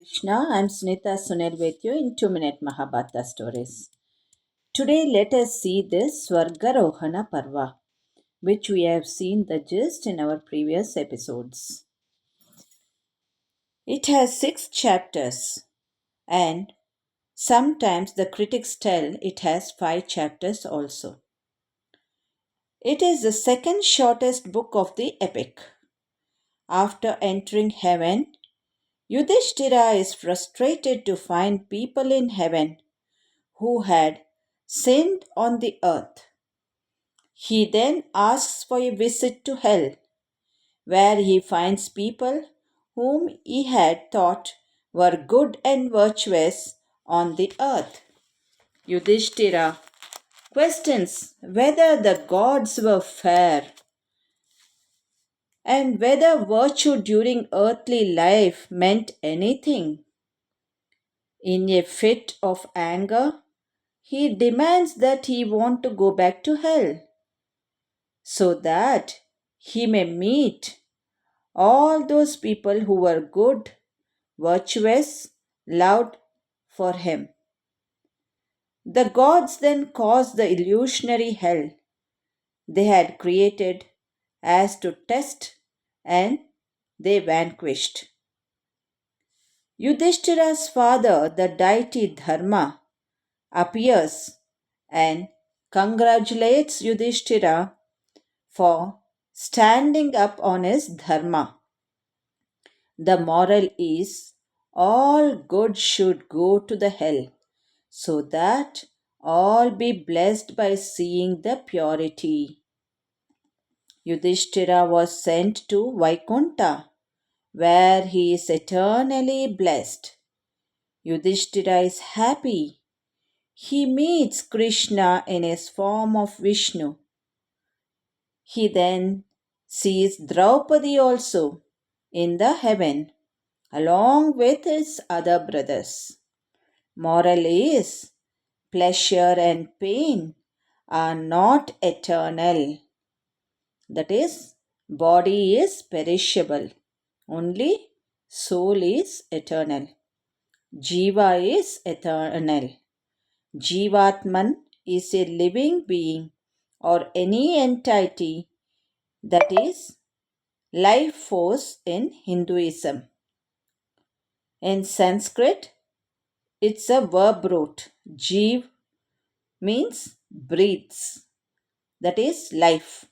Krishna, I'm Sunita Sunil with you in 2 Minute Mahabharata stories. Today, let us see this Swargarohana Parva, which we have seen the gist in our previous episodes. It has 6 chapters, and sometimes the critics tell it has 5 chapters also. It is the second shortest book of the epic. After entering heaven, Yudhishthira is frustrated to find people in heaven who had sinned on the earth. He then asks for a visit to hell, where he finds people whom he had thought were good and virtuous on the earth. Yudhishthira questions whether the gods were fair and whether virtue during earthly life meant anything. In a fit of anger, he demands that he want to go back to hell so that he may meet all those people who were good, virtuous, loved for him. The gods then caused the illusionary hell they had created as to test, and they vanquished. Yudhishthira's father, the deity Dharma, appears and congratulates Yudhishthira for standing up on his dharma. The moral is all good should go to the hell so that all be blessed by seeing the purity. Yudhishthira was sent to Vaikunta, where he is eternally blessed. Yudhishthira is happy. He meets Krishna in his form of Vishnu. He then sees Draupadi also in the heaven along with his other brothers. Moral is pleasure and pain are not eternal. That is, body is perishable. Only soul is eternal. Jiva is eternal. Jivatman is a living being or any entity, that is life force in Hinduism. In Sanskrit, it's a verb root. Jeev means breathes, that is life.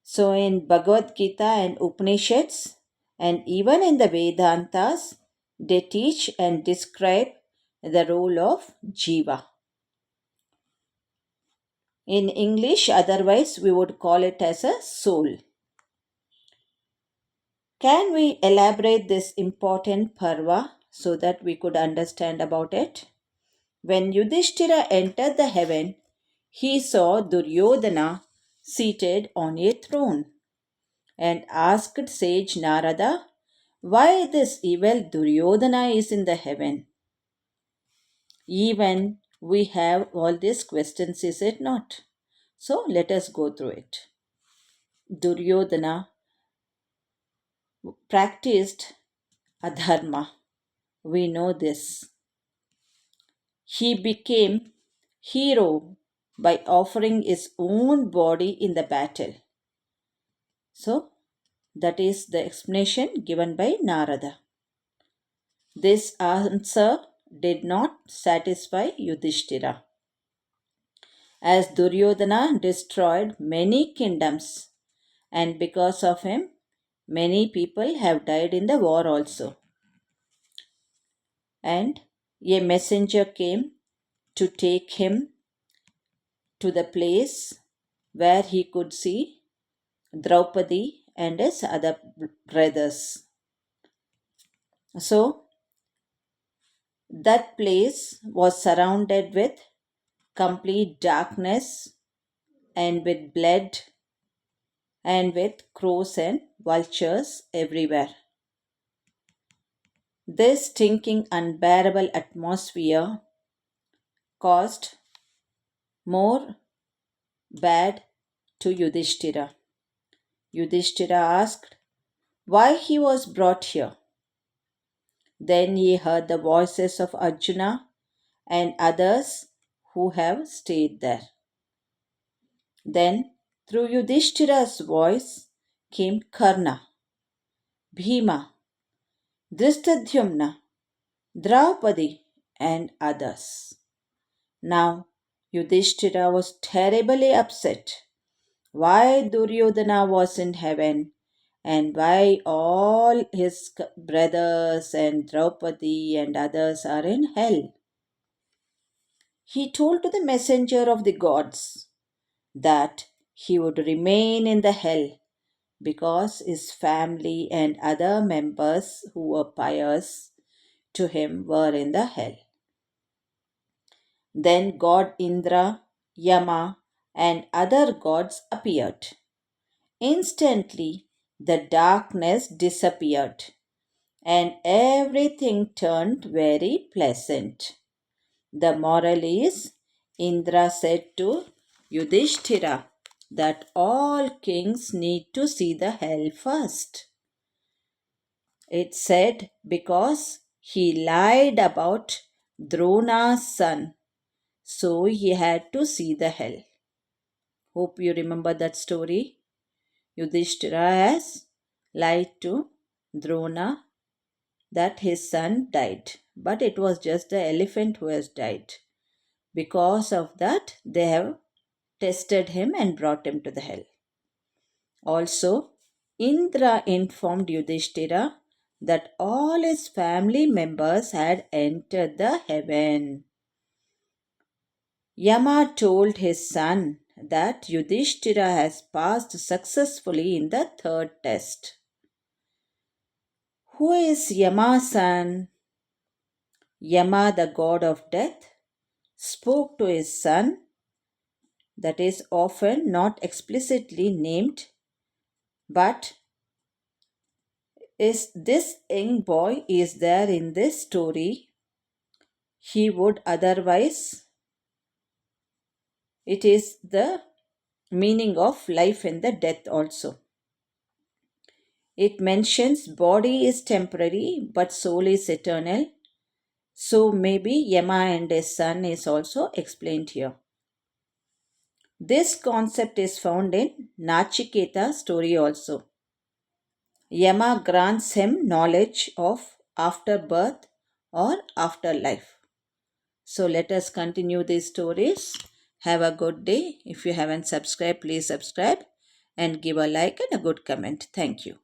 So in Bhagavad Gita and Upanishads, and even in the Vedantas, they teach and describe the role of Jiva. In English, otherwise, we would call it as a soul. Can we elaborate this important parva so that we could understand about it? When Yudhishthira entered the heaven, he saw Duryodhana seated on a throne and asked sage Narada why this evil Duryodhana is in the heaven. Even we have all these questions, is it not? So let us go through it. Duryodhana practiced adharma. We know this. He became hero by offering his own body in the battle. So that is the explanation given by Narada. This answer did not satisfy Yudhishthira, as Duryodhana destroyed many kingdoms, and because of him, many people have died in the war also. And a messenger came to take him to the place where he could see Draupadi and his other brothers. So, that place was surrounded with complete darkness and with blood and with crows and vultures everywhere. This stinking, unbearable atmosphere caused more bad to Yudhishthira. Yudhishthira asked, why he was brought here. Then he heard the voices of Arjuna and others who have stayed there. Then, through Yudhishthira's voice, came Karna, Bhima, Drishtadyumna, Draupadi, and others. Now, Yudhishthira was terribly upset. Why Duryodhana was in heaven and why all his brothers and Draupadi and others are in hell. He told to the messenger of the gods that he would remain in the hell because his family and other members who were pious to him were in the hell. Then God Indra, Yama, and other gods appeared. Instantly, the darkness disappeared and everything turned very pleasant. The moral is Indra said to Yudhishthira that all kings need to see the hell first. It said because he lied about Drona's son, so he had to see the hell. Hope you remember that story. Yudhishthira has lied to Drona that his son died, but it was just the elephant who has died. Because of that, they have tested him and brought him to the hell. Also, Indra informed Yudhishthira that all his family members had entered the heaven. Yama told his son that Yudhishthira has passed successfully in the third test. Who is Yama's son? Yama, the god of death, spoke to his son, that is often not explicitly named, but is this young boy is there in this story, he would otherwise, it is the meaning of life and the death also. It mentions body is temporary but soul is eternal. So maybe Yama and his son is also explained here. This concept is found in Nachiketa story also. Yama grants him knowledge of afterbirth or afterlife. So let us continue these stories. Have a good day. If you haven't subscribed, please subscribe and give a like and a good comment. Thank you.